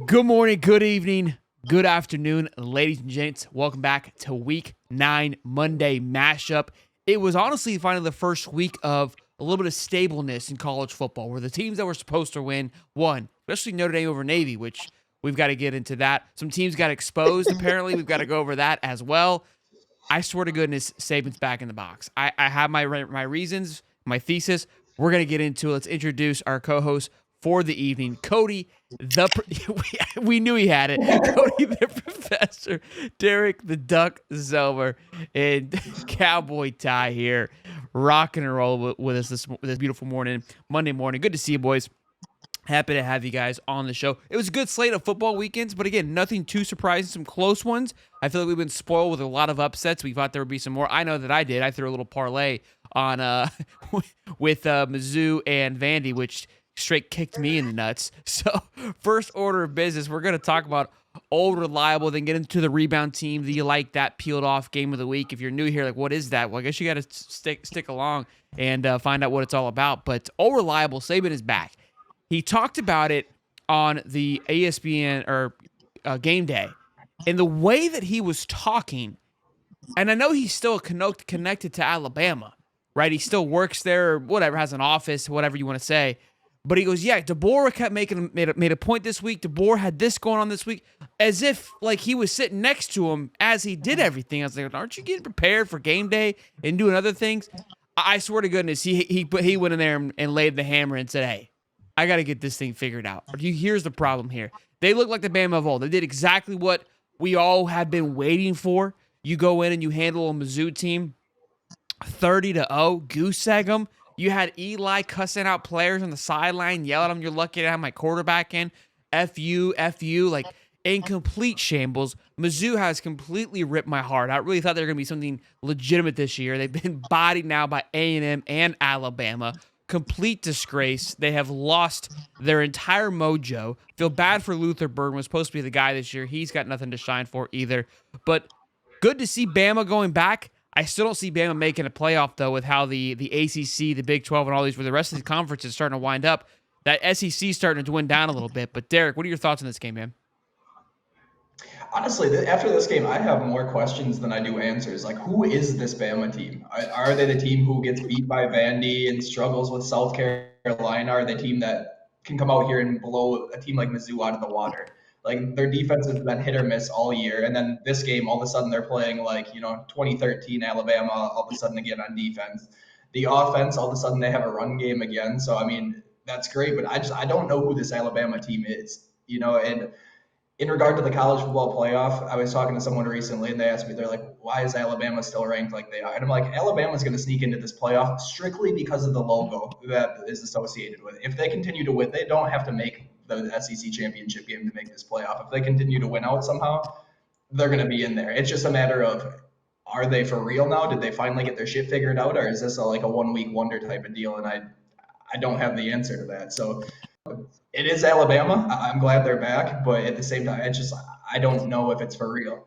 Good morning, good evening, good afternoon, ladies and gents. Welcome back to Week 9 Monday mashup. It was honestly finally the first week of a little bit of stableness in college football where the teams that were supposed to win won, especially Notre Dame over Navy, which we've got to get into that. Some teams got exposed, apparently. We've got to go over that as well. I swear to goodness, Saban's back in the box. I have my reasons, my thesis. We're going to get into it. Let's introduce our co-host for the evening, Cody, we knew he had it. Cody, the professor, Derek, the Duck Zelmer, and Cowboy Ty here, rocking and roll with us this beautiful morning, Monday morning. Good to see you, boys. Happy to have you guys on the show. It was a good slate of football weekends, but again, nothing too surprising. Some close ones. I feel like we've been spoiled with a lot of upsets. We thought there would be some more. I know that I did. I threw a little parlay on with Mizzou and Vandy, which straight kicked me in the nuts. So first order of business, we're going to talk about old reliable, then get into the rebound team. Do you like that peeled off game of the week? If you're new here, like, what is that? Well, I guess you got to stick along and find out what it's all about. But old reliable, Saban is back. He talked about it on the ESPN or game day, and the way that he was talking, and I know he's still connected to Alabama, right? He still works there, or whatever, has an office, whatever you want to say. But he goes, yeah, DeBoer kept made a point this week. DeBoer had this going on this week, as if like he was sitting next to him as he did everything. I was like, aren't you getting prepared for game day and doing other things? I swear to goodness, he went in there and laid the hammer and said, hey, I got to get this thing figured out. Here's the problem here. They look like the Bama of old. They did exactly what we all have been waiting for. You go in and you handle a Mizzou team 30-0, goose egg them. You had Eli cussing out players on the sideline, yelling at them, you're lucky to have my quarterback in. F you, like in complete shambles. Mizzou has completely ripped my heart. I really thought they were going to be something legitimate this year. They've been bodied now by A&M and Alabama. Complete disgrace. They have lost their entire mojo. Feel bad for Luther Burden. Was supposed to be the guy this year. He's got nothing to shine for either. But good to see Bama going back. I still don't see Bama making a playoff, though, with how the ACC, the Big 12, and all these, where the rest of the conference is starting to wind up. That SEC is starting to dwindle down a little bit. But, Derek, what are your thoughts on this game, man? Honestly, after this game, I have more questions than I do answers. Like, who is this Bama team? Are they the team who gets beat by Vandy and struggles with South Carolina? Are they the team that can come out here and blow a team like Mizzou out of the water? Like, their defense has been hit or miss all year. And then this game, all of a sudden, they're playing like, 2013 Alabama all of a sudden again on defense. The offense, all of a sudden, they have a run game again. So, I mean, that's great. But I don't know who this Alabama team is, and in regard to the college football playoff, I was talking to someone recently and they asked me, they're like, why is Alabama still ranked like they are? And I'm like, Alabama's going to sneak into this playoff strictly because of the logo that is associated with it. If they continue to win, they don't have to make the SEC championship game to make this playoff. If they continue to win out somehow, they're going to be in there. It's just a matter of, are they for real now? Did they finally get their shit figured out? Or is this like a 1 week wonder type of deal? And I don't have the answer to that. So it is Alabama. I'm glad they're back, but at the same time, I don't know if it's for real.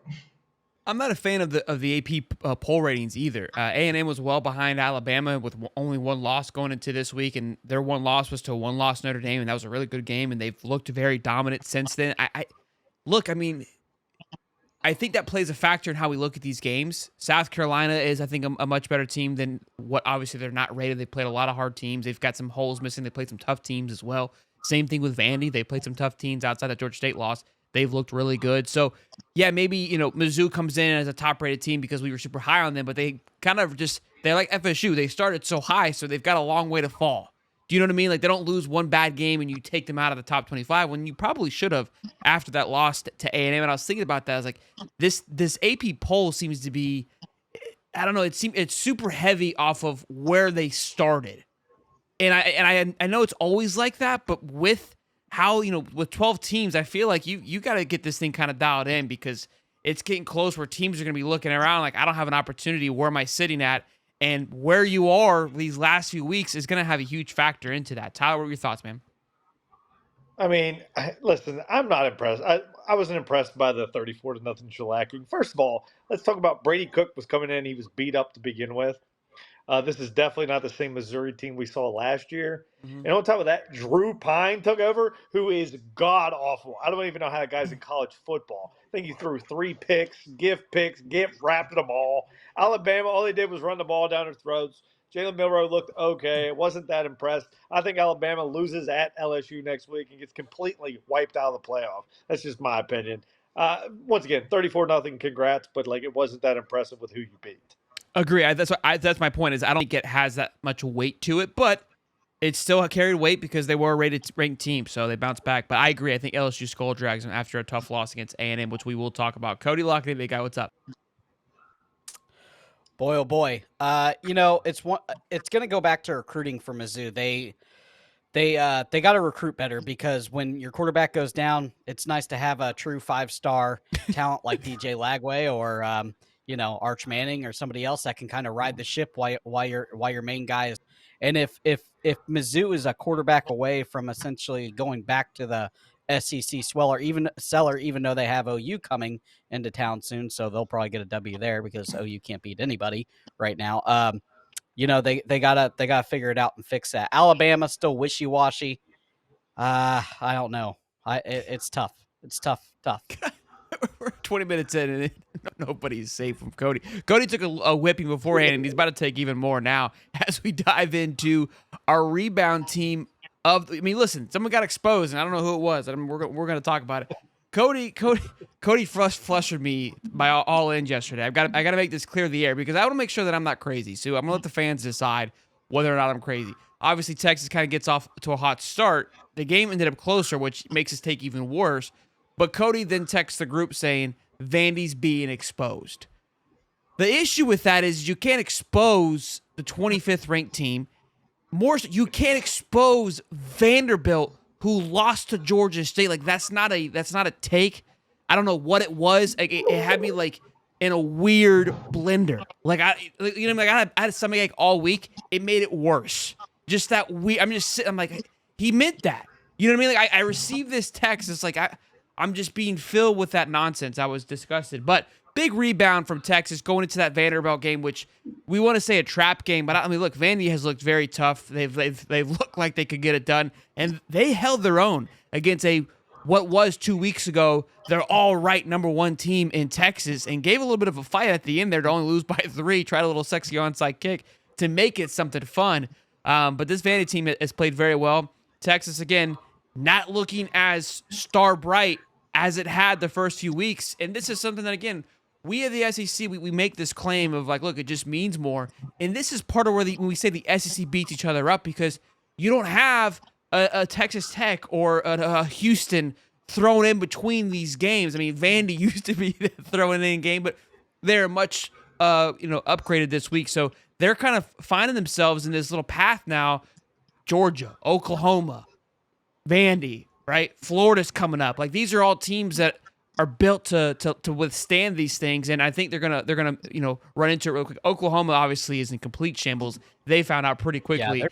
I'm not a fan of the AP poll ratings either. A&M was well behind Alabama with only one loss going into this week, and their one loss was to a one-loss Notre Dame, and that was a really good game, and they've looked very dominant since then. I think that plays a factor in how we look at these games. South Carolina is, I think, a much better team than what, obviously, they're not rated. They played a lot of hard teams. They've got some holes missing. They played some tough teams as well. Same thing with Vandy. They played some tough teams outside that Georgia State loss. They've looked really good. So, yeah, maybe, Mizzou comes in as a top-rated team because we were super high on them, but they kind of they're like FSU. They started so high, so they've got a long way to fall. Do you know what I mean? Like, they don't lose one bad game and you take them out of the top 25 when you probably should have after that loss to A&M. And I was thinking about that. I was like, this AP poll seems to be, I don't know, it's super heavy off of where they started. And I know it's always like that, but with how, with 12 teams, I feel like you got to get this thing kind of dialed in because it's getting close where teams are going to be looking around like, I don't have an opportunity. Where am I sitting at? And where you are these last few weeks is going to have a huge factor into that. Tyler, what are your thoughts, man? I mean, listen, I'm not impressed. I wasn't impressed by the 34-0 shellacking. First of all, let's talk about Brady Cook was coming in. He was beat up to begin with. This is definitely not the same Missouri team we saw last year. Mhm. And on top of that, Drew Pine took over, who is god awful. I don't even know how that guy's in college football. I think he threw 3 picks, gift wrapped the ball. Alabama, all they did was run the ball down their throats. Jalen Milroe looked okay. It wasn't that impressed. I think Alabama loses at LSU next week and gets completely wiped out of the playoff. That's just my opinion. Once again, 34-0. Congrats, but it wasn't that impressive with who you beat. Agree. That's my point. Is I don't think it has that much weight to it, but it still carried weight because they were a ranked team, so they bounced back. But I agree. I think LSU skull drags them after a tough loss against A&M, which we will talk about. Cody Lockley, big guy, what's up? Boy, oh boy. It's going to go back to recruiting for Mizzou. They got to recruit better because when your quarterback goes down, it's nice to have a true 5-star talent like DJ Lagway or Arch Manning or somebody else that can kind of ride the ship while your main guy is. And if Mizzou is a quarterback away from essentially going back to the SEC seller, even though they have OU coming into town soon, so they'll probably get a W there because OU can't beat anybody right now. They gotta figure it out and fix that. Alabama still wishy-washy. I don't know. It's tough. It's tough. We're 20 minutes in, and nobody's safe from Cody. Cody took a whipping beforehand, and he's about to take even more now as we dive into our rebound team. Listen, someone got exposed, and I don't know who it was. We're going to talk about it. Cody flustered me by all in yesterday. I got to make this clear the air because I want to make sure that I'm not crazy. So I'm going to let the fans decide whether or not I'm crazy. Obviously, Texas kind of gets off to a hot start. The game ended up closer, which makes his take even worse. But Cody then texts the group saying Vandy's being exposed. The issue with that is you can't expose the 25th ranked team. You can't expose Vanderbilt, who lost to Georgia State. That's not a take. I don't know what it was. It had me in a weird blender. I had a stomachache all week. It made it worse. Just that weird. I'm just sitting. I'm like, he meant that. You know what I mean? I received this text. It's like I'm just being filled with that nonsense. I was disgusted. But big rebound from Texas going into that Vanderbilt game, which we want to say a trap game. But look, Vandy has looked very tough. They've looked like they could get it done, and they held their own against what was 2 weeks ago their all-right number 1 team in Texas, and gave a little bit of a fight at the end there to only lose by 3. Tried a little sexy onside kick to make it something fun. But this Vandy team has played very well. Texas again, not looking as star bright as it had the first few weeks. And this is something that, again, we at the SEC, we make this claim of look, it just means more. And this is part of when we say the SEC beats each other up, because you don't have a Texas Tech or a Houston thrown in between these games. Vandy used to be thrown in game, but they're much upgraded this week. So they're kind of finding themselves in this little path now. Georgia, Oklahoma, Vandy, right? Florida's coming up. These are all teams that are built to withstand these things, and I think they're gonna run into it real quick. Oklahoma obviously is in complete shambles. They found out pretty quickly.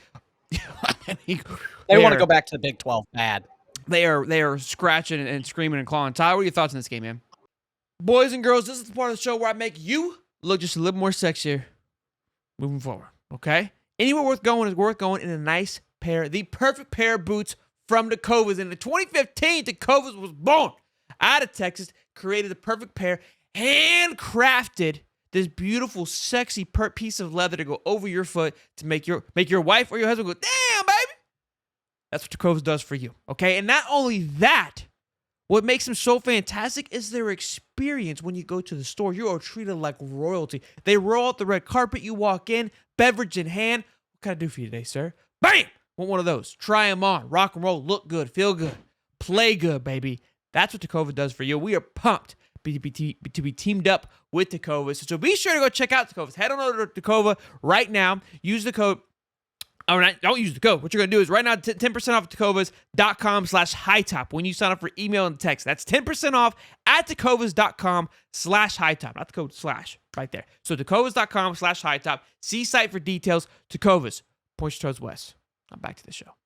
They want to go back to the Big 12 bad. They are scratching and screaming and clawing. Tyler, what are your thoughts on this game, man? Boys and girls, this is the part of the show where I make you look just a little more sexier moving forward. Okay? Anywhere worth going is worth going in a nice pair, the perfect pair of boots from Tecovas. In the 2015, Tecovas was born out of Texas, created the perfect pair, handcrafted this beautiful, sexy piece of leather to go over your foot to make your wife or your husband go, damn, baby. That's what Tecovas does for you, okay? And not only that, what makes them so fantastic is their experience. When you go to the store, you are treated like royalty. They roll out the red carpet. You walk in, beverage in hand. What can I do for you today, sir? Bam! Want one of those. Try them on. Rock and roll. Look good. Feel good. Play good, baby. That's what Tecova does for you. We are pumped to be teamed up with Tecovas. So be sure to go check out Tecovas. Head on over to Tecova right now. Use the code. All right, don't use the code. What you're going to do is right now, 10% off tecovas.com/hightop when you sign up for email and text. That's 10% off at tecovas.com/hightop. Not the code slash, right there. So tecovas.com/hightop. See site for details. Tecovas, point your toes west. Now back to the show.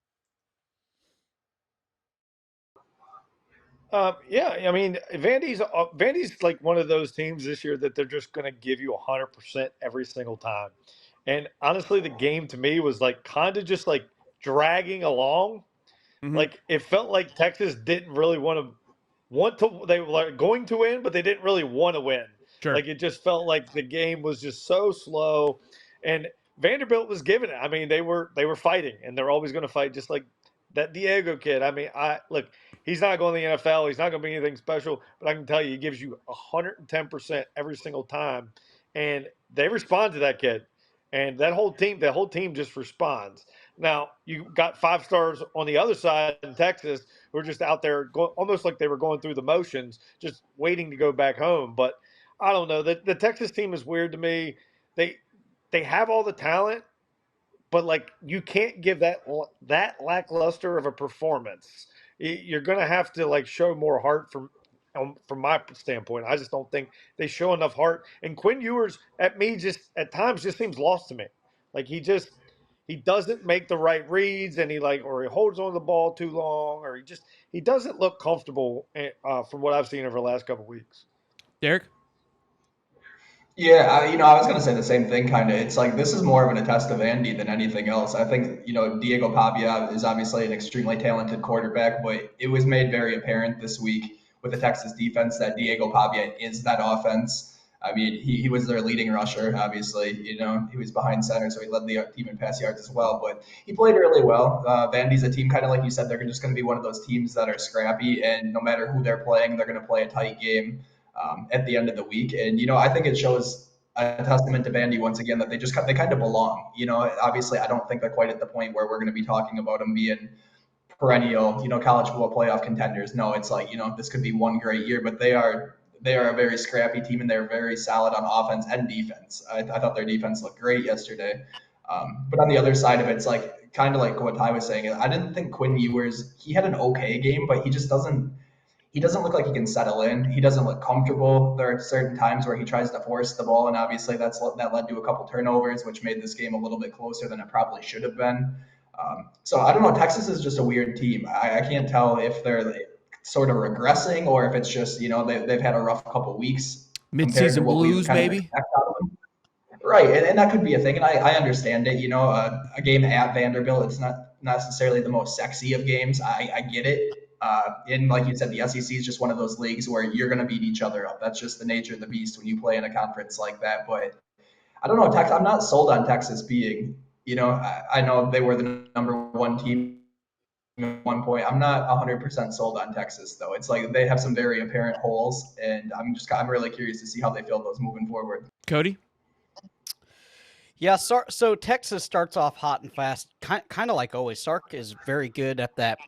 Vandy's like one of those teams this year that they're just going to give you 100% every single time. And honestly, the game to me was like kind of just like dragging along. Mhm. Like it felt like Texas didn't really want to. They were like going to win, but they didn't really want to win. Sure. Like it just felt like the game was just so slow, and Vanderbilt was giving it. I mean, they were fighting, and they're always going to fight, just like that Diego kid. I mean, I look, he's not going to the NFL. He's not going to be anything special, but I can tell you, he gives you 110% every single time, and they respond to that kid, and that whole team just responds. Now you got 5 stars on the other side in Texas who are just out there almost like they were going through the motions, just waiting to go back home. But I don't know. The Texas team is weird to me. They they have all the talent, but like you can't give that lackluster of a performance. You're gonna have to like show more heart from my standpoint. I just don't think they show enough heart. And Quinn Ewers just at times just seems lost to me. Like he doesn't make the right reads, and or he holds on to the ball too long, or he doesn't look comfortable from what I've seen over the last couple of weeks. Derek? Yeah, I was going to say the same thing, kind of. It's like this is more of an attest of Andy than anything else. I think, Diego Pavia is obviously an extremely talented quarterback, but it was made very apparent this week with the Texas defense that Diego Pavia is that offense. I mean, he was their leading rusher, obviously. He was behind center, so he led the team in pass yards as well. But he played really well. Vandy's a team, kind of like you said, they're just going to be one of those teams that are scrappy, and no matter who they're playing, they're going to play a tight game at the end of the week. And, I think it shows a testament to Vandy once again that they kind of belong. Obviously, I don't think they're quite at the point where we're going to be talking about them being perennial, college football playoff contenders. No, it's like, this could be one great year, but they are a very scrappy team, and they're very solid on offense and defense. I thought their defense looked great yesterday. But on the other side of it, it's like kind of like what Ty was saying. I didn't think Quinn Ewers, he had an okay game, but he just doesn't look like he can settle in. He doesn't look comfortable. There are certain times where he tries to force the ball, and obviously that led to a couple turnovers, which made this game a little bit closer than it probably should have been. So I don't know. Texas is just a weird team. I can't tell if they're sort of regressing or if it's just they've had a rough couple weeks. Mid-season blues, maybe. Right, and that could be a thing, and I understand it. A game at Vanderbilt, it's not necessarily the most sexy of games. I get it. And like you said, the SEC is just one of those leagues where you're going to beat each other up. That's just the nature of the beast when you play in a conference like that. But I don't know, Texas. I'm not sold on Texas being. I know they were the number one team at one point. I'm not 100% sold on Texas, though. It's like they have some very apparent holes, and I'm really curious to see how they fill those moving forward. Cody? Yeah, so Texas starts off hot and fast, kind of like always. Sark is very good at that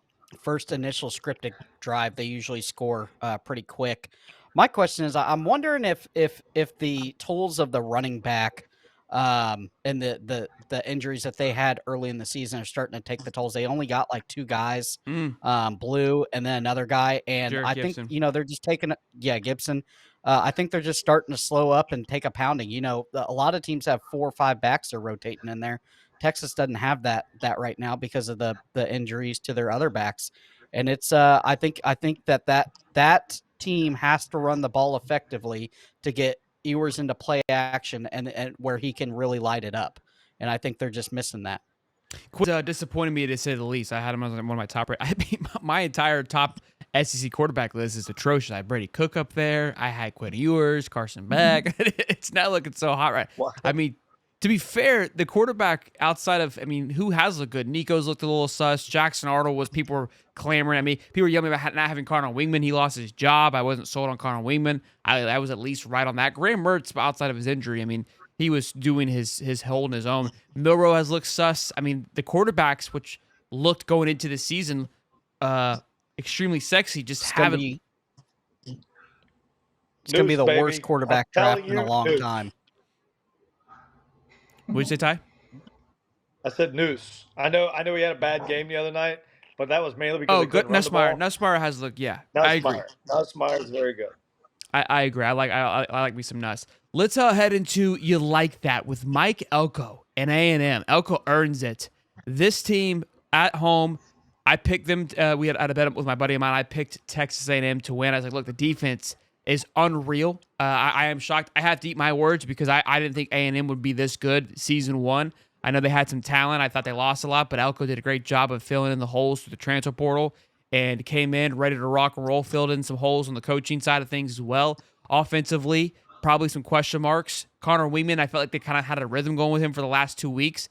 first initial scripted drive. They usually score pretty quick. My question is, I'm wondering if the tolls of the running back and the injuries that they had early in the season are starting to take the tolls. They only got like 2 guys, Blue and then another guy, and Jared I Gibson. think they're just taking Gibson. I think they're just starting to slow up and take a pounding. A lot of teams have 4 or 5 backs they're rotating in there. Texas doesn't have that right now because of the injuries to their other backs, and it's I think that team has to run the ball effectively to get Ewers into play action and where he can really light it up, and I think they're just missing that. Disappointed me to say the least. I had him as one of my top. I mean, my entire top SEC quarterback list is atrocious. I had Brady Cook up there. I had Quinn Ewers, Carson Beck. It's not looking so hot, right? Wow. I mean, to be fair, the quarterback outside of, who has looked good? Nico's looked a little sus. Jackson Arnold was, people were clamoring. People were yelling about not having Connor Wingman. He lost his job. I wasn't sold on Connor Wingman. I was at least right on that. Graham Mertz, outside of his injury, he was doing his holding his own. Milrow has looked sus. The quarterbacks, which looked going into the season extremely sexy, just haven't. It's going to be the worst quarterback draft in a long time. What'd you say, Ty? I said Noose. I know he had a bad game the other night, but that was mainly because he couldn't run the ball. Nussmeier has looked, yeah. I agree. Nussmeier is very good. I agree. I like me some Nuss. Let's head into You Like That with Mike Elko and A&M. Elko earns it. This team at home, I picked them. We had a bet with my buddy of mine. I picked Texas A&M to win. I was like, look, the defense is unreal. I am shocked. I have to eat my words because I didn't think A&M would be this good season one. I know they had some talent. I thought they lost a lot, but Elko did a great job of filling in the holes through the transfer portal and came in ready to rock and roll, filled in some holes on the coaching side of things as well. Offensively, probably some question marks. Connor Weeman, I felt like they kind of had a rhythm going with him for the last 2 weeks.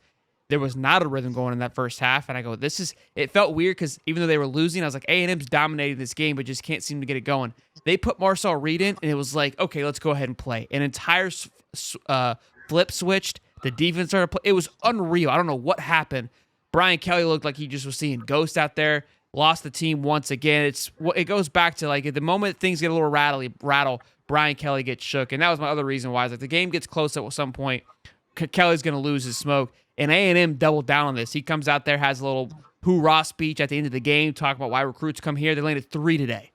There was not a rhythm going in that first half, and I go, it felt weird because even though they were losing, I was like, A&M's dominating this game, but just can't seem to get it going. They put Marcel Reed in, and it was like, okay, let's go ahead and play. An entire flip switched. The defense started play. It was unreal. I don't know what happened. Brian Kelly looked like he just was seeing ghosts out there. Lost the team once again. It goes back to like at the moment things get a little rattle. Brian Kelly gets shook, and that was my other reason why. Like the game gets close at some point, Kelly's going to lose his smoke. And A&M doubled down on this. He comes out there, has a little hoorah speech at the end of the game, talking about why recruits come here. They landed 3 today.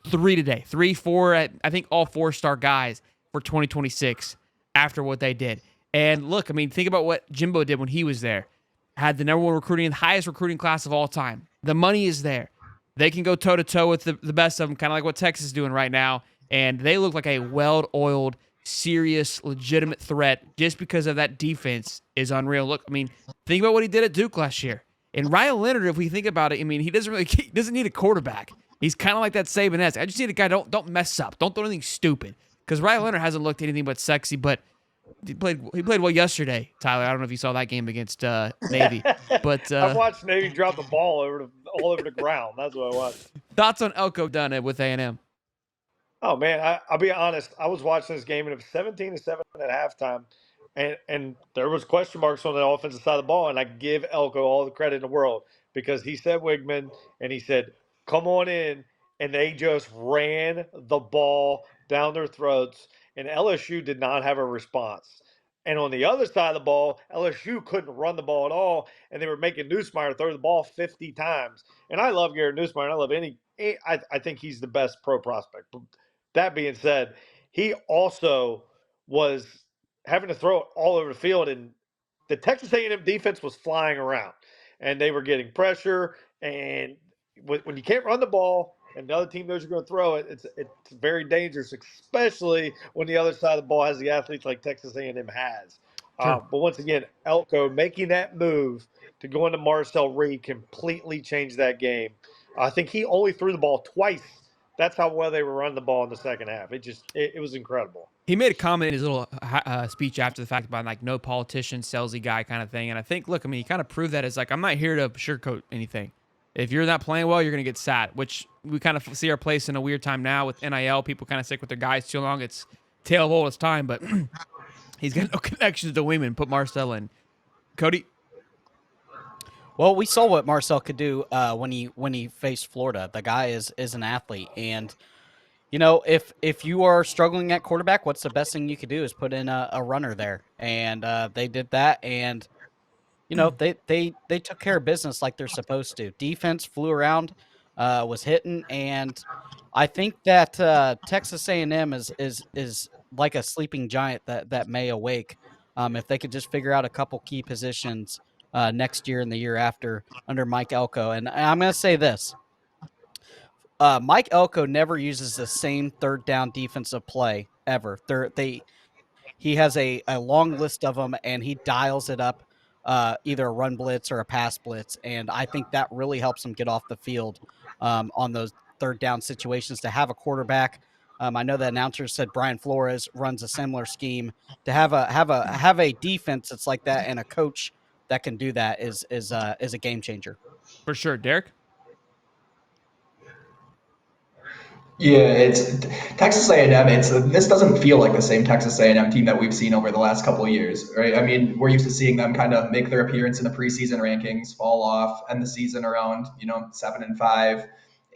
3, 4, I think all 4-star guys for 2026 after what they did. And look, I mean, think about what Jimbo did when he was there. Had the number one recruiting, the highest recruiting class of all time. The money is there. They can go toe-to-toe with the best of them, kind of like what Texas is doing right now. And they look like a well-oiled, serious, legitimate threat just because of that defense is unreal. Look, I mean, think about what he did at Duke last year. And Ryan Leonard, if we think about it, I mean, he doesn't need a quarterback. He's kind of like that Saban-esque. I just need a guy, don't mess up. Don't do anything stupid. Because Ryan Leonard hasn't looked anything but sexy, but he played well yesterday, Tyler. I don't know if you saw that game against Navy. But I've watched Navy drop the ball all over the ground. That's what I watched. Thoughts on Elko Dunn with A&M? Oh man, I'll be honest. I was watching this game and it was 17-7 at halftime, and there was question marks on the offensive side of the ball. And I give Elko all the credit in the world because he said Wigman and he said, "Come on in," and they just ran the ball down their throats. And LSU did not have a response. And on the other side of the ball, LSU couldn't run the ball at all, and they were making Newsmeyer throw the ball 50 times. And I love Garrett Newsmeyer. And I love I think he's the best pro prospect. But that being said, he also was having to throw it all over the field, and the Texas A&M defense was flying around, and they were getting pressure. And when you can't run the ball and the other team knows you're going to throw it, it's very dangerous, especially when the other side of the ball has the athletes like Texas A&M has. Sure. But once again, Elko making that move to go into Marcel Reed completely changed that game. I think he only threw the ball twice. That's how well they were running the ball in the second half. It was incredible. He made a comment in his little speech after the fact about like no politician, salesy guy kind of thing. And I think, look, I mean, he kind of proved that as like, I'm not here to sugarcoat anything. If you're not playing well, you're going to get sat, which we kind of see our place in a weird time now with NIL. People kind of stick with their guys too long. It's tail of oldest time, but he's got no connections to women. Put Marcel in. Cody? Well, we saw what Marcel could do when he faced Florida. The guy is an athlete, and you know, if you are struggling at quarterback, what's the best thing you could do is put in a runner there, and they did that, and you know they took care of business like they're supposed to. Defense flew around, was hitting, and I think that Texas A&M is like a sleeping giant that may awake if they could just figure out a couple key positions next year and the year after under Mike Elko. And I'm going to say this. Mike Elko never uses the same third down defensive play ever. He has a long list of them, and he dials it up, either a run blitz or a pass blitz. And I think that really helps him get off the field on those third down situations. To have a quarterback, I know the announcer said Brian Flores runs a similar scheme. To have a defense that's like that and a coach that can do that is a game changer. For sure. Derek? Yeah, it's Texas A&M. This doesn't feel like the same Texas A&M team that we've seen over the last couple of years, right? I mean, we're used to seeing them kind of make their appearance in the preseason rankings, fall off, end the season around 7-5,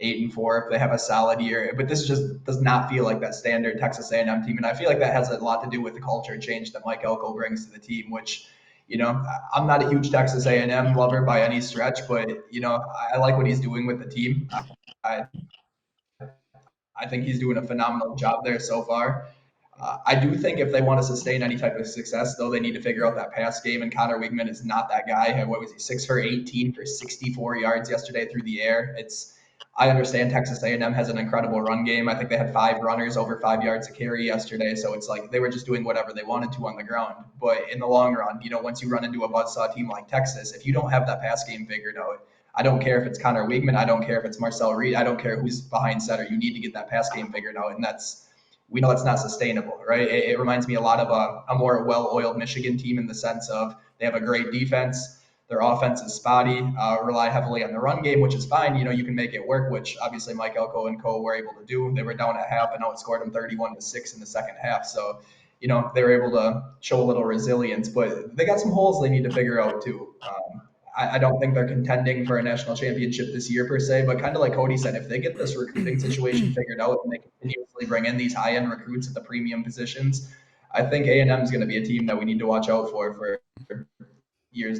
8-4 if they have a solid year. But this just does not feel like that standard Texas A&M team, and I feel like that has a lot to do with the culture change that Mike Elko brings to the team, which. I'm not a huge Texas A&M lover by any stretch, but I like what he's doing with the team. I think he's doing a phenomenal job there so far. I do think if they want to sustain any type of success, though, they need to figure out that pass game. And Connor Wigman is not that guy. What was he, 6 for 18 for 64 yards yesterday through the air? It's I understand Texas A&M has an incredible run game. I think they had 5 runners over 5 yards a carry yesterday. So it's like they were just doing whatever they wanted to on the ground. But in the long run, once you run into a buzzsaw team like Texas, if you don't have that pass game figured out, I don't care if it's Connor Weigman. I don't care if it's Marcel Reed. I don't care who's behind center. You need to get that pass game figured out. And we know it's not sustainable, right? It reminds me a lot of a more well-oiled Michigan team in the sense of they have a great defense. Their offense is spotty, rely heavily on the run game, which is fine. You can make it work, which obviously Mike Elko and co were able to do. They were down at half and outscored them 31-6 in the second half. So, they were able to show a little resilience, but they got some holes they need to figure out too. I don't think they're contending for a national championship this year per se, but kind of like Cody said, if they get this recruiting situation figured out and they continuously bring in these high-end recruits at the premium positions, I think A&M is going to be a team that we need to watch out for years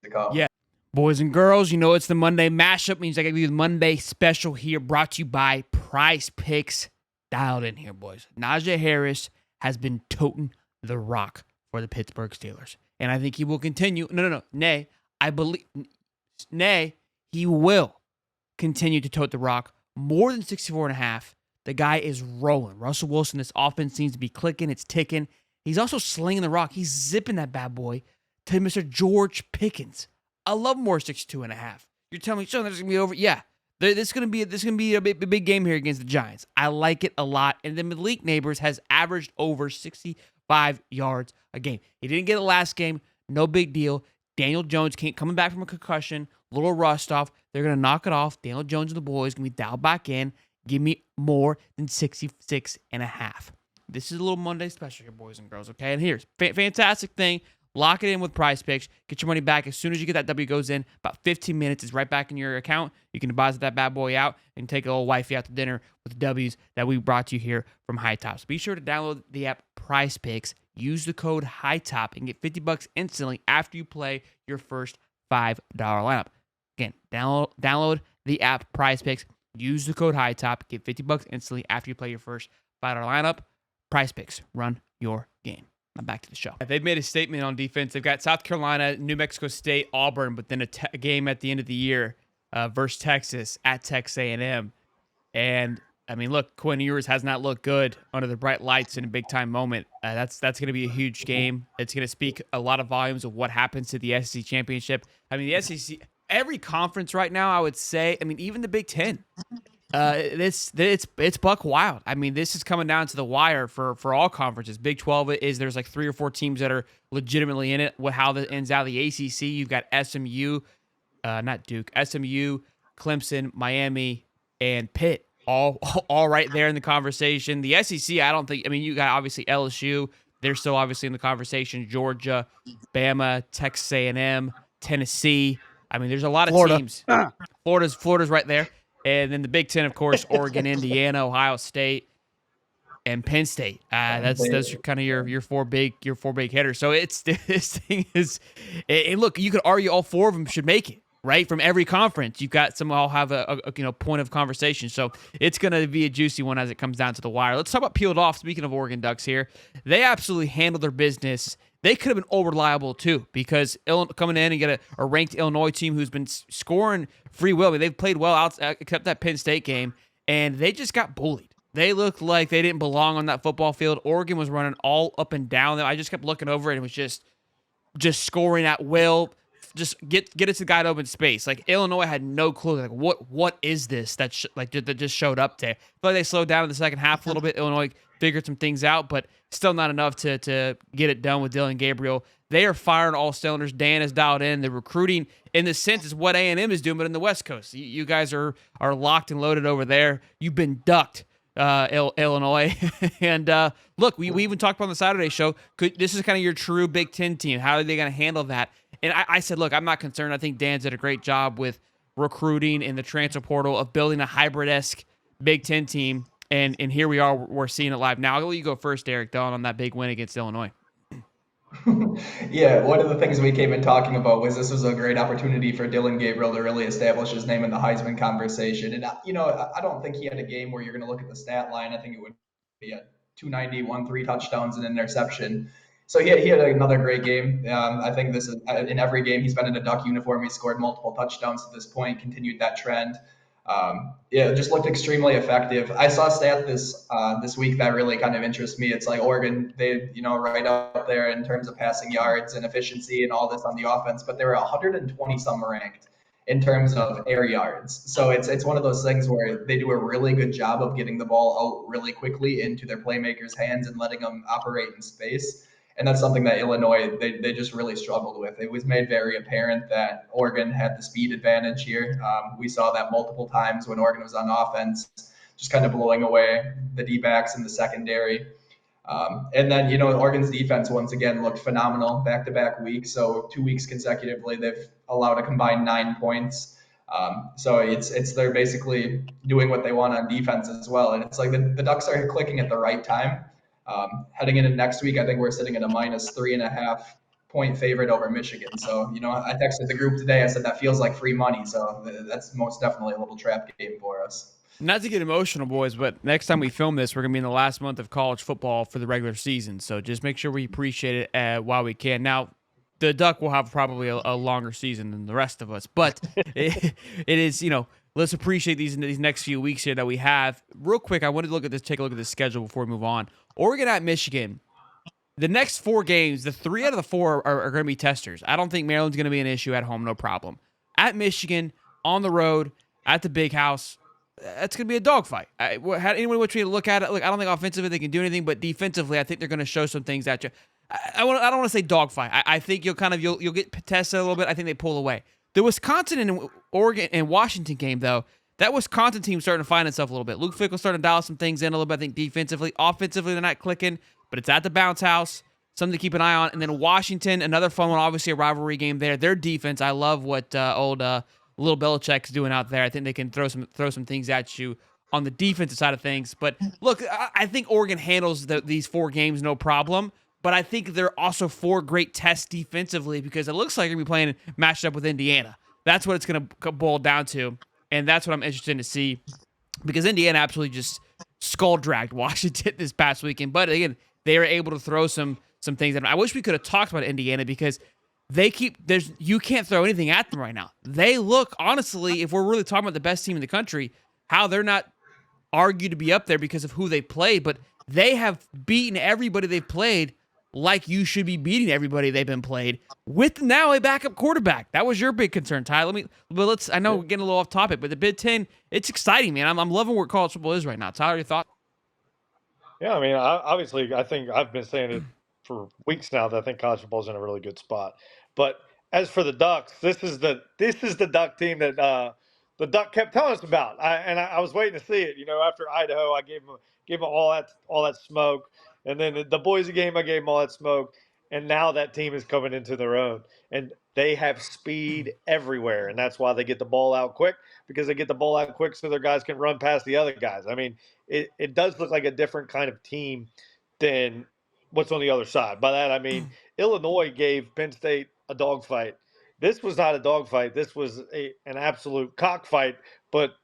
to come. Yeah. Boys and girls, it's the Monday mashup. Means I got to be the Monday special here, brought to you by Prize Picks. Dialed in here, boys. Najee Harris has been toting the rock for the Pittsburgh Steelers. And I think he will continue. Nay, he will continue to tote the rock more than 64.5. The guy is rolling. Russell Wilson, this offense seems to be clicking. It's ticking. He's also slinging the rock. He's zipping that bad boy to Mr. George Pickens. I love more 62.5. You're telling me, Sean, this is going to be over? Yeah. This is going to be a big game here against the Giants. I like it a lot. And then Malik Neighbors has averaged over 65 yards a game. He didn't get it last game. No big deal. Daniel Jones coming back from a concussion, little rust off. They're going to knock it off. Daniel Jones and the boys going to be dialed back in. Give me more than 66.5. This is a little Monday special here, boys and girls, okay? And here's fantastic thing. Lock it in with Prize Picks. Get your money back as soon as you get that W goes in. About 15 minutes, it's right back in your account. You can deposit that bad boy out and take a little wifey out to dinner with the W's that we brought to you here from Hightop. So be sure to download the app Prize Picks. Use the code Hightop and get $50 instantly after you play your first $5 lineup. Again, download the app Prize Picks. Use the code Hightop. Get $50 instantly after you play your first $5 lineup. Prize Picks. Run your game. Now back to the show. They've made a statement on defense. They've got South Carolina, New Mexico State, Auburn, but then a game at the end of the year versus Texas at Texas A&M. And, I mean, look, Quinn Ewers has not looked good under the bright lights in a big-time moment. That's going to be a huge game. It's going to speak a lot of volumes of what happens to the SEC championship. I mean, the SEC, every conference right now, I would say, I mean, even the Big Ten. It's buck wild. I mean, this is coming down to the wire for all conferences. Big 12 there's like 3 or 4 teams that are legitimately in it. How that ends out. The ACC, you've got SMU, not Duke, SMU, Clemson, Miami, and Pitt, all right there in the conversation. The SEC, you got obviously LSU. They're still obviously in the conversation. Georgia, Bama, Texas A&M, Tennessee. I mean, there's a lot of Florida. teams. Florida's right there. And then the Big Ten, of course, Oregon, Indiana, Ohio State, and Penn State. Those are kind of your four big hitters. So this thing is, and look, you could argue all 4 of them should make it, right? From every conference, you've got some all have a point of conversation. So it's going to be a juicy one as it comes down to the wire. Let's talk about peeled off. Speaking of Oregon Ducks here, they absolutely handled their business. They could have been all reliable too, because coming in and get a ranked Illinois team who's been scoring free will. I mean, they've played well except that Penn State game, and they just got bullied. They looked like they didn't belong on that football field. Oregon was running all up and down. I just kept looking over it, and it was just scoring at will. Just get it to the guy in open space. Like Illinois had no clue. Like what is this that just showed up there? But they slowed down in the second half a little bit. Illinois figured some things out, but still not enough to get it done with Dylan Gabriel. They are firing all cylinders. Dan is dialed in. The recruiting, in the sense, is what A&M is doing, but in the West Coast. You guys are locked and loaded over there. You've been ducked, Illinois. And look, we even talked about on the Saturday show. This is kind of your true Big Ten team. How are they going to handle that? And I said, look, I'm not concerned. I think Dan's did a great job with recruiting in the transfer portal of building a hybrid-esque Big Ten team. And here we are. We're seeing it live now. I'll let you go first, Derek, Dillon, on that big win against Illinois. Yeah, one of the things we came in talking about was this was a great opportunity for Dylan Gabriel to really establish his name in the Heisman conversation. And, I don't think he had a game where you're going to look at the stat line. I think it would be a 290, 3 touchdowns, and an interception. So he had another great game. I think this is in every game he's been in a Duck uniform. He scored multiple touchdowns at this point, continued that trend. Yeah, it just looked extremely effective. I saw a stat this week that really kind of interests me. It's like Oregon, they right up there in terms of passing yards and efficiency and all this on the offense, but they were 120 some ranked in terms of air yards. So it's one of those things where they do a really good job of getting the ball out really quickly into their playmakers' hands and letting them operate in space. And that's something that Illinois, they just really struggled with. It was made very apparent that Oregon had the speed advantage here. We saw that multiple times when Oregon was on offense, just kind of blowing away the D-backs in the secondary. And then, Oregon's defense once again looked phenomenal back-to-back weeks. So 2 weeks consecutively, they've allowed a combined 9 points. So it's they're basically doing what they want on defense as well. And it's like the Ducks are clicking at the right time. Heading into next week, I think we're sitting at a -3.5 point favorite over Michigan. So, I texted the group today. I said that feels like free money. So that's most definitely a little trap game for us. Not to get emotional, boys, but next time we film this, we're going to be in the last month of college football for the regular season. So just make sure we appreciate it while we can. Now, the Duck will have probably a longer season than the rest of us, but it is, let's appreciate these next few weeks here that we have. Real quick, I wanted to take a look at the schedule before we move on. Oregon at Michigan. The next 4 games, the 3 out of the 4 are going to be testers. I don't think Maryland's going to be an issue at home, no problem. At Michigan, on the road, at the Big House, that's going to be a dogfight. Anyone which way to look at it, look, I don't think offensively they can do anything, but defensively, I think they're going to show some things at you. I don't want to say dogfight. I think you'll get tested a little bit. I think they pull away. The Wisconsin and Oregon and Washington game, though, that Wisconsin team starting to find itself a little bit. Luke Fickle's starting to dial some things in a little bit. I think defensively, offensively, they're not clicking, but it's at the bounce house. Something to keep an eye on. And then Washington, another fun one, obviously a rivalry game there. Their defense, I love what old Little Belichick's doing out there. I think they can throw some things at you on the defensive side of things. But look, I think Oregon handles these 4 games no problem. But I think they're also 4 great tests defensively because it looks like they're going to be playing matched up with Indiana. That's what it's going to boil down to. And that's what I'm interested in to see because Indiana absolutely just skull-dragged Washington this past weekend. But again, they were able to throw some things at them. I wish we could have talked about Indiana because you can't throw anything at them right now. They look, honestly, if we're really talking about the best team in the country, how they're not argued to be up there because of who they played, but they have beaten everybody they've played like you should be beating everybody they've been played with now a backup quarterback. That was your big concern, Ty. I know we're getting a little off topic, but the Big Ten, it's exciting, man. I'm loving where college football is right now. Tyler, your thoughts? Yeah, I mean, obviously, I think I've been saying it for weeks now that I think college football is in a really good spot. But as for the Ducks, this is the Duck team that the Duck kept telling us about. I was waiting to see it. After Idaho, I gave them all that smoke, and then the Boise game, I gave them all that smoke, and now that team is coming into their own, and they have speed everywhere, and that's why they get the ball out quick because they get the ball out quick so their guys can run past the other guys. I mean, it does look like a different kind of team than what's on the other side. By that, I mean, Illinois gave Penn State a dogfight. This was not a dogfight. This was an absolute cockfight, but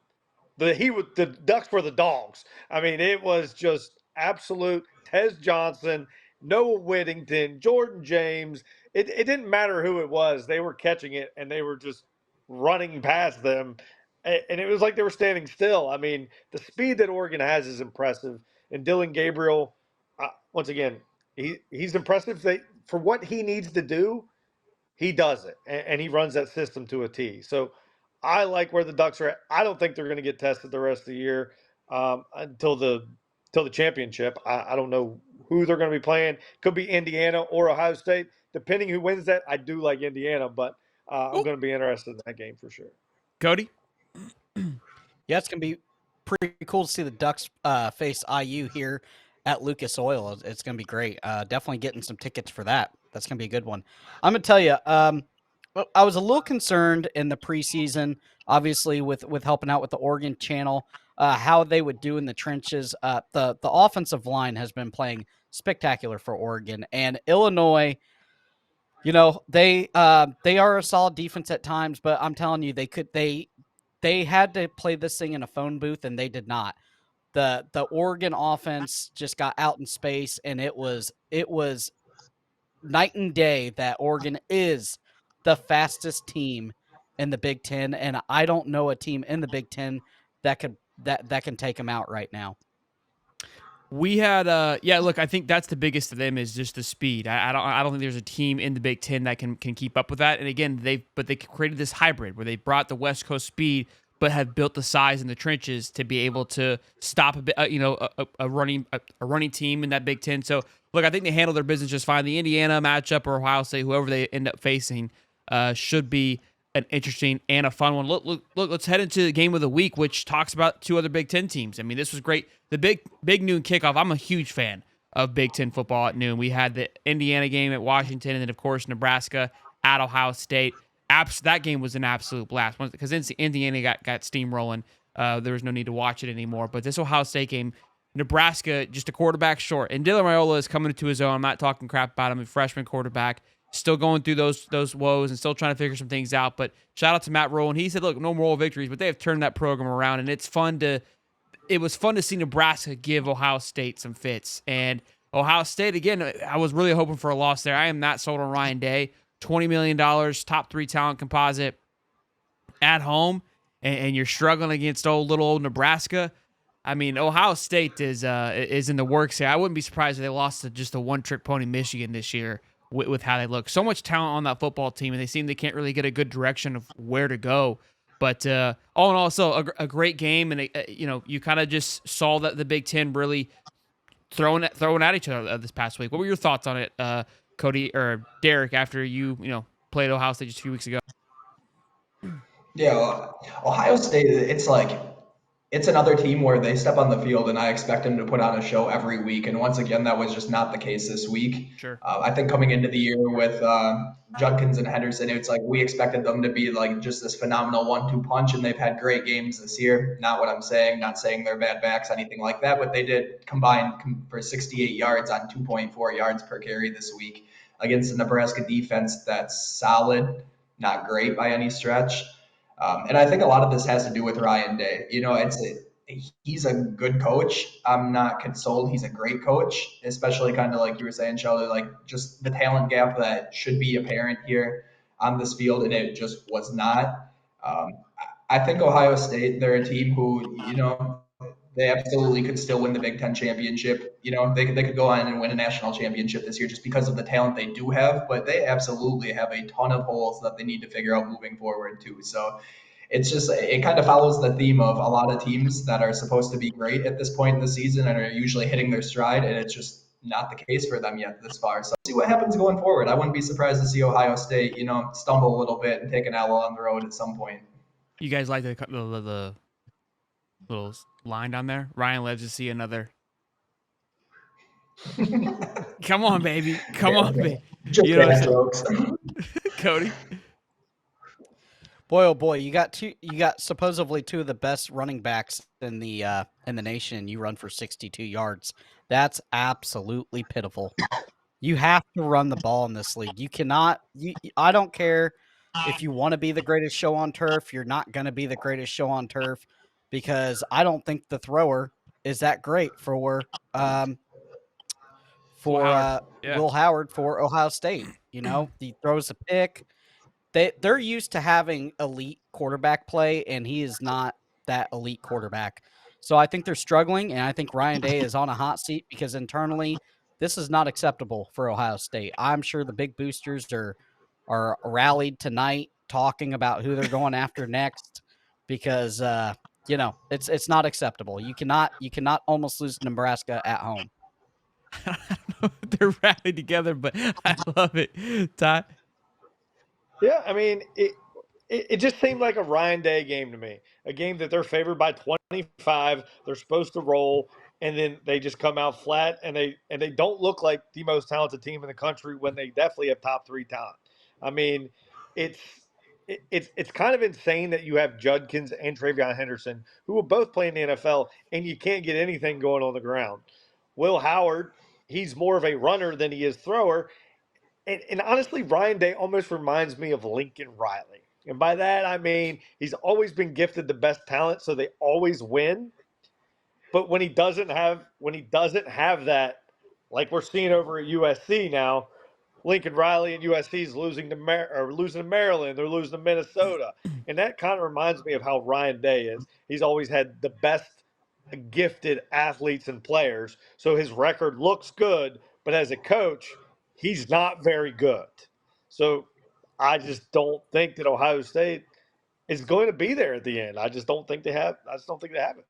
the Ducks were the dogs. I mean, it was just absolute Tez Johnson, Noah Whittington, Jordan James. It didn't matter who it was. They were catching it, and they were just running past them. And it was like they were standing still. I mean, the speed that Oregon has is impressive. And Dylan Gabriel, once again, he's impressive. For what he needs to do, he does it. And he runs that system to a T. So I like where the Ducks are at. I don't think they're going to get tested the rest of the year until the championship. I don't know who they're going to be playing. Could be Indiana or Ohio State. Depending who wins that, I do like Indiana, but I'm going to be interested in that game for sure. Cody? Yeah, it's going to be pretty cool to see the Ducks face IU here at Lucas Oil. It's going to be great. Definitely getting some tickets for that. That's going to be a good one. I'm going to tell you, I was a little concerned in the preseason, obviously, with helping out with the Oregon channel, how they would do in the trenches. The offensive line has been playing spectacular for Oregon, and Illinois, they are a solid defense at times, but I'm telling you, they had to play this thing in a phone booth, and they did not. The Oregon offense just got out in space, and it was night and day that Oregon is the fastest team in the Big Ten, and I don't know a team in the Big Ten that can take them out right now. We had look, I think that's the biggest of them is just the speed. I don't think there's a team in the Big Ten that can keep up with that. And again, they created this hybrid where they brought the West Coast speed, but have built the size in the trenches to be able to stop a bit, a running team in that Big Ten. So look, I think they handle their business just fine. The Indiana matchup or Ohio State, whoever they end up facing, should be an interesting and a fun one. Look, let's head into the game of the week, which talks about two other Big Ten teams. I mean, this was great. The big noon kickoff, I'm a huge fan of Big Ten football at noon. We had the Indiana game at Washington, and then, of course, Nebraska at Ohio State. That game was an absolute blast because Indiana got steamrolling. There was no need to watch it anymore. But this Ohio State game, Nebraska, just a quarterback short. And Dylan Raiola is coming into his own. I'm not talking crap about him, a freshman quarterback. Still going through those woes and still trying to figure some things out. But shout out to Matt Rhule. And he said, look, no moral victories, but they have turned that program around. And it was fun to see Nebraska give Ohio State some fits. And Ohio State, again, I was really hoping for a loss there. I am not sold on Ryan Day. $20 million, top 3 talent composite at home, and you're struggling against little old Nebraska. I mean, Ohio State is in the works here. I wouldn't be surprised if they lost to just a one-trick pony Michigan this year with how they look. So much talent on that football team, and they seem they can't really get a good direction of where to go. But all in all, so a great game, and you kind of just saw that the Big Ten really throwing at each other this past week. What were your thoughts on it, Cody or Derek, after you played Ohio State just a few weeks ago? Yeah, Ohio State, it's another team where they step on the field and I expect them to put on a show every week. And once again, that was just not the case this week. Sure. I think coming into the year with Judkins and Henderson, it's like we expected them to be like just this phenomenal 1-2 punch, and they've had great games this year. Not what I'm saying, not saying they're bad backs, anything like that, but they did combine for 68 yards on 2.4 yards per carry this week against the Nebraska defense that's solid, not great by any stretch. And I think a lot of this has to do with Ryan Day. He's a good coach. I'm not consoled. He's a great coach, especially kind of like you were saying, Shelby, like just the talent gap that should be apparent here on this field, and it just was not. I think Ohio State, they're a team who, they absolutely could still win the Big Ten championship. They could go on and win a national championship this year just because of the talent they do have, but they absolutely have a ton of holes that they need to figure out moving forward too. So it kind of follows the theme of a lot of teams that are supposed to be great at this point in the season and are usually hitting their stride, and it's just not the case for them yet this far. So see what happens going forward. I wouldn't be surprised to see Ohio State, stumble a little bit and take an L on the road at some point. You guys like the little line down there? Ryan lives to see another. Come on, baby. Come on, baby. Just jokes. Cody. Boy, oh boy, you got supposedly two of the best running backs in the nation. You run for 62 yards. That's absolutely pitiful. You have to run the ball in this league. You cannot. I don't care if you want to be the greatest show on turf. You're not going to be the greatest show on turf because I don't think the thrower is that great for Will Howard for Ohio State. He throws a pick. They're used to having elite quarterback play, and he is not that elite quarterback. So I think they're struggling, and I think Ryan Day is on a hot seat because internally this is not acceptable for Ohio State. I'm sure the big boosters are rallied tonight talking about who they're going after next because it's not acceptable. You cannot almost lose to Nebraska at home. I don't know if they're rallied together, but I love it. Ty? Yeah, I mean, it just seemed like a Ryan Day game to me. A game that they're favored by 25. They're supposed to roll, and then they just come out flat, and they don't look like the most talented team in the country when they definitely have top 3 talent. I mean, it's kind of insane that you have Judkins and Travion Henderson, who will both play in the NFL, and you can't get anything going on the ground. Will Howard, he's more of a runner than he is thrower. And honestly, Ryan Day almost reminds me of Lincoln Riley. And by that, I mean, he's always been gifted the best talent, so they always win. But when he doesn't have that, like we're seeing over at USC now, Lincoln Riley and USC is losing to Maryland. They're losing to Minnesota, and that kind of reminds me of how Ryan Day is. He's always had the best gifted athletes and players, so his record looks good. But as a coach, he's not very good. So I just don't think that Ohio State is going to be there at the end. I just don't think they have. I just don't think they have it.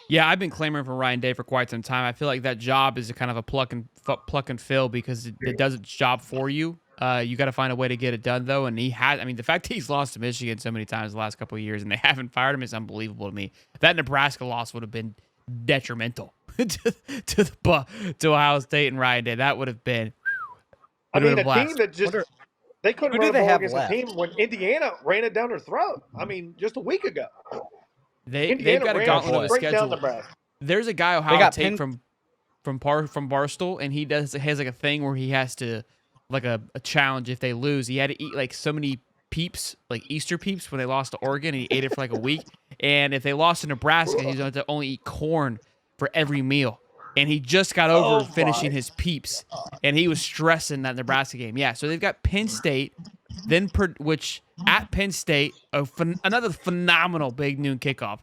Yeah, I've been clamoring for Ryan Day for quite some time. I feel like that job is a kind of a pluck and fill because it does its job for you. You got to find a way to get it done though, and he had. I mean, the fact that he's lost to Michigan so many times the last couple of years and they haven't fired him is unbelievable to me. That Nebraska loss would have been detrimental to Ohio State and Ryan Day. That would have been. I mean, a blast. team that just they couldn't Who do run a they ball have against left? a team when Indiana ran it down their throat. I mean, just a week ago. They've Indiana got a ran gauntlet of a straight down schedule. Nebraska. There's a guy Ohio got State from Barstool, and he has like a thing where he has to like a challenge if they lose. He had to eat like so many peeps, like Easter peeps, when they lost to Oregon, and he ate it for like a week. And if they lost to Nebraska, he's going to only eat corn for every meal. And he just got over finishing his peeps, and he was stressing that Nebraska game. Yeah, so they've got Penn State, then which at Penn State, another phenomenal big noon kickoff.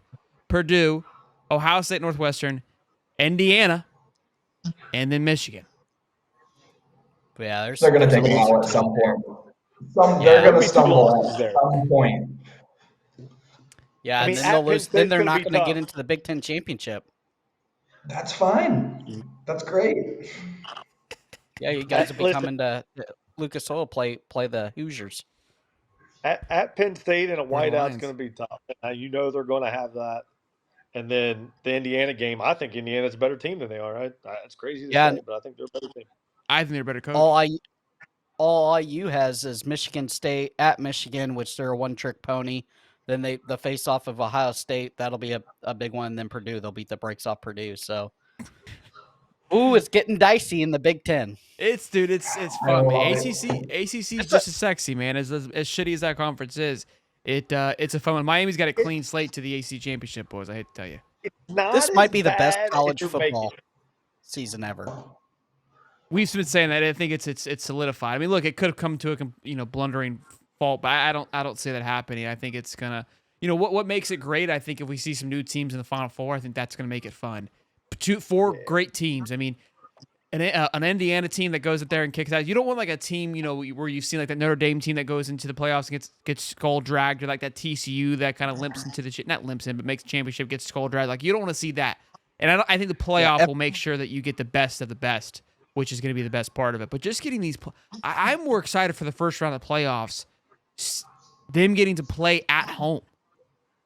Purdue, Ohio State, Northwestern, Indiana, and then Michigan. Yeah, They're going to take a L at some point. They're going to stumble at some point. Yeah, I mean, and then they'll lose. Then they're gonna not be going to tough. get into the Big Ten championship. That's fine. That's great. Yeah, you guys will be Listen. coming to Lucas Oil play the Hoosiers. At Penn State and a whiteout's Lions. going to be tough. Now, you know they're going to have that. And then the Indiana game, I think Indiana's a better team than they are. Right? It's crazy to say, but I think they're a better team. I think they're a better coach. All IU has is Michigan State at Michigan, which they're a one-trick pony. Then the face off of Ohio State, that'll be a big one. And then Purdue, they'll beat the brakes off Purdue. So, it's getting dicey in the Big Ten. It's fun, man. ACC is just as sexy, man. As shitty as that conference is, it's a fun one. Miami's got a clean slate to the ACC championship, boys. I hate to tell you. This might be the best bad college as you're football making it. season ever. We've been saying that. I think it's solidified. I mean, look, it could have come to a blundering fault, but I don't see that happening. I think it's gonna, what makes it great. I think if we see some new teams in the Final Four, I think that's gonna make it fun. Four great teams. I mean, an Indiana team that goes up there and kicks out. You don't want like a team, where you've seen like that Notre Dame team that goes into the playoffs and gets skull dragged, or like that TCU that kind of limps into the shit, not limps in, but makes the championship, gets skull dragged. Like you don't want to see that. And I think the playoff will make sure that you get the best of the best, which is going to be the best part of it. But just getting these, I'm more excited for the first round of the playoffs, them getting to play at home.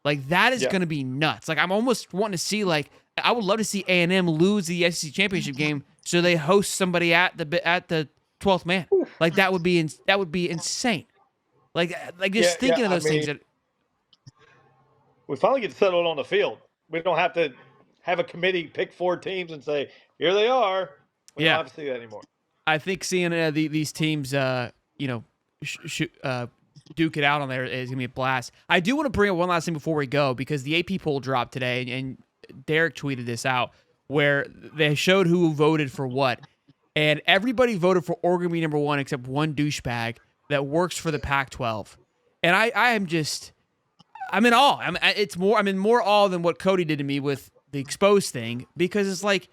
Like that is going to be nuts. Like I'm almost wanting to see, like I would love to see A&M lose the SEC championship game so they host somebody at the 12th man. Like that would be insane. Like just thinking of those things. That We finally get settled on the field. We don't have to have a committee pick 4 teams and say, here they are. We don't have to see that anymore. I think seeing these teams, duke it out on there is gonna be a blast. I do want to bring up one last thing before we go, because the AP poll dropped today, and Derek tweeted this out, where they showed who voted for what, and everybody voted for Oregon being number 1 except one douchebag that works for the Pac-12, and I'm in awe. I'm in more awe than what Cody did to me with the exposed thing, because it's like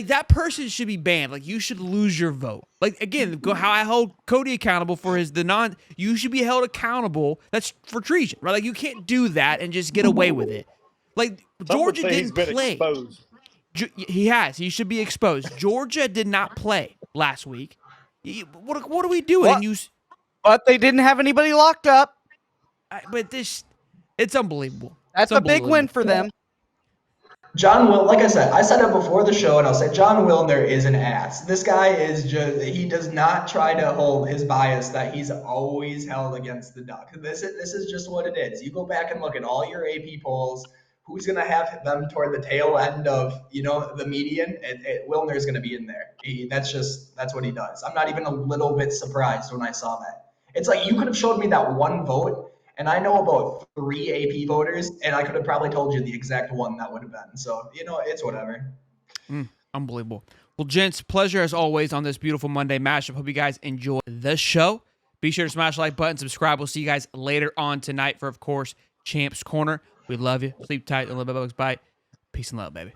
that person should be banned. Like you should lose your vote. Like again, how I hold Cody accountable for you should be held accountable. That's for treason, right? Like you can't do that and just get away with it. Like Georgia didn't play. Exposed. He has. He should be exposed. Georgia did not play last week. What are we doing? But they didn't have anybody locked up. It's unbelievable. That's a big win for them. John Will, like I said it before the show, and I'll say John Wilner is an ass. This guy he does not try to hold his bias that he's always held against the Duck. This is just what it is. You go back and look at all your AP polls, who's going to have them toward the tail end of, the median? Wilner's going to be in there. That's what he does. I'm not even a little bit surprised when I saw that. It's like you could have showed me that one vote, and I know about 3 AP voters, and I could have probably told you the exact one that would have been. So, it's whatever. Unbelievable. Well, gents, pleasure as always on this beautiful Monday mashup. Hope you guys enjoy the show. Be sure to smash the like button, subscribe. We'll see you guys later on tonight for, of course, Champs Corner. We love you. Sleep tight. Don't let bugs bite. Peace and love, baby.